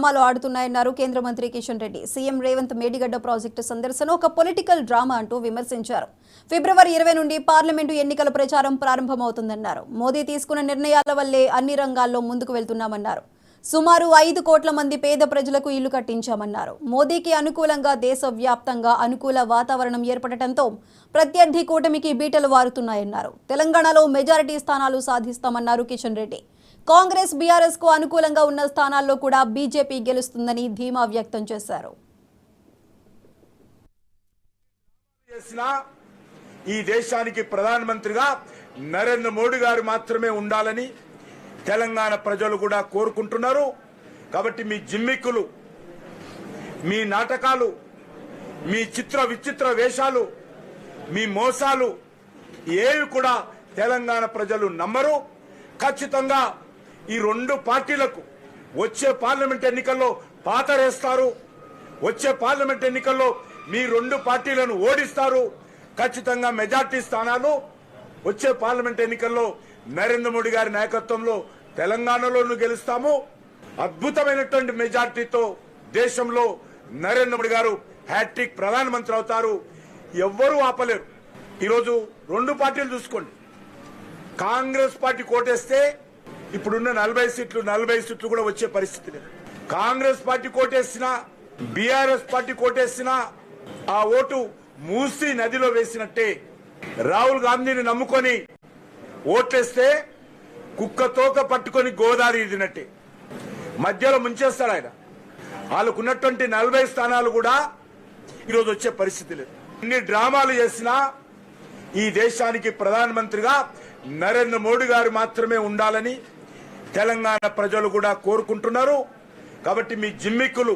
డ్రామాలు ఆడుతున్నాయన్నారు కేంద్ర మంత్రి కిషన్ రెడ్డి. సీఎం రేవంత్ మేడిగడ్డ ప్రాజెక్టు సందర్శన ఒక పొలిటికల్ డ్రామా అంటూ విమర్శించారు. ఫిబ్రవరి 20 నుండి పార్లమెంటు ఎన్నికల ప్రచారం ప్రారంభమవుతుందన్నారు. మోదీ తీసుకున్న నిర్ణయాల వల్లే అన్ని రంగాల్లో ముందుకు వెళ్తున్నామన్నారు. సుమారు 5 కోట్ల మంది పేద ప్రజలకు ఇల్లు కట్టించామన్నారు. మోదీకి అనుకూలంగా దేశవ్యాప్తంగా అనుకూల వాతావరణం ఏర్పడటంతో ప్రత్యర్థి కూటమికి బీటలు వారుతున్నాయన్నారు. తెలంగాణలో మెజారిటీ స్థానాలు సాధిస్తామన్నారు కిషన్ రెడ్డి. కాంగ్రెస్ బీఆర్ఎస్ కు అనుకూలంగా ఉన్న స్థానాల్లో కూడా బీజేపీ గెలుస్తుందని ధీమా వ్యక్తం చేశారు. ఈ దేశానికి ప్రధానమంత్రిగా నరేంద్ర మోడీ గారు మాత్రమే ఉండాలని తెలంగాణ ప్రజలు కూడా కోరుకుంటున్నారు. కాబట్టి మీ జిమ్మిక్కులు, మీ నాటకాలు, మీ చిత్ర విచిత్ర వేషాలు, మీ మోసాలు ఏవి కూడా తెలంగాణ ప్రజలు నమ్మరు. ఖచ్చితంగా ఈ 2 పార్టీలకు వచ్చే పార్లమెంట్ ఎన్నికల్లో పాతరేస్తారు. వచ్చే పార్లమెంట్ ఎన్నికల్లో మీ 2 పార్టీలను ఓడిస్తారు. ఖచ్చితంగా మెజార్టీ స్థానాలు వచ్చే పార్లమెంట్ ఎన్నికల్లో నరేంద్ర మోడీ గారి నాయకత్వంలో తెలంగాణలోనూ గెలుస్తాము. అద్భుతమైనటువంటి మెజార్టీతో దేశంలో నరేంద్ర మోడీ గారు హ్యాట్రిక్ ప్రధానమంత్రి అవుతారు. ఎవ్వరూ ఆపలేరు. ఈరోజు 2 పార్టీలు చూసుకోండి. కాంగ్రెస్ పార్టీ కోటేస్తే ఇప్పుడున్న 40 సీట్లు కూడా వచ్చే పరిస్థితి లేదు. కాంగ్రెస్ పార్టీ కోటేసినా, బీఆర్ఎస్ పార్టీ కోటేసినా ఆ ఓటు మూసీ నదిలో వేసినట్టే. రాహుల్ గాంధీని నమ్ముకొని ఓట్లేస్తే కుక్క తోక పట్టుకొని గోదావరి ఇదినట్టే. మధ్యలో ముంచేస్తాడు ఆయన. వాళ్ళకున్నటువంటి 40 స్థానాలు కూడా ఈరోజు వచ్చే పరిస్థితి లేదు. ఇన్ని డ్రామాలు చేసినా ఈ దేశానికి ప్రధానమంత్రిగా నరేంద్ర మోడీ గారు మాత్రమే ఉండాలని తెలంగాణ ప్రజలు కూడా కోరుకుంటున్నారు. కాబట్టి మీ జిమ్మిక్కులు,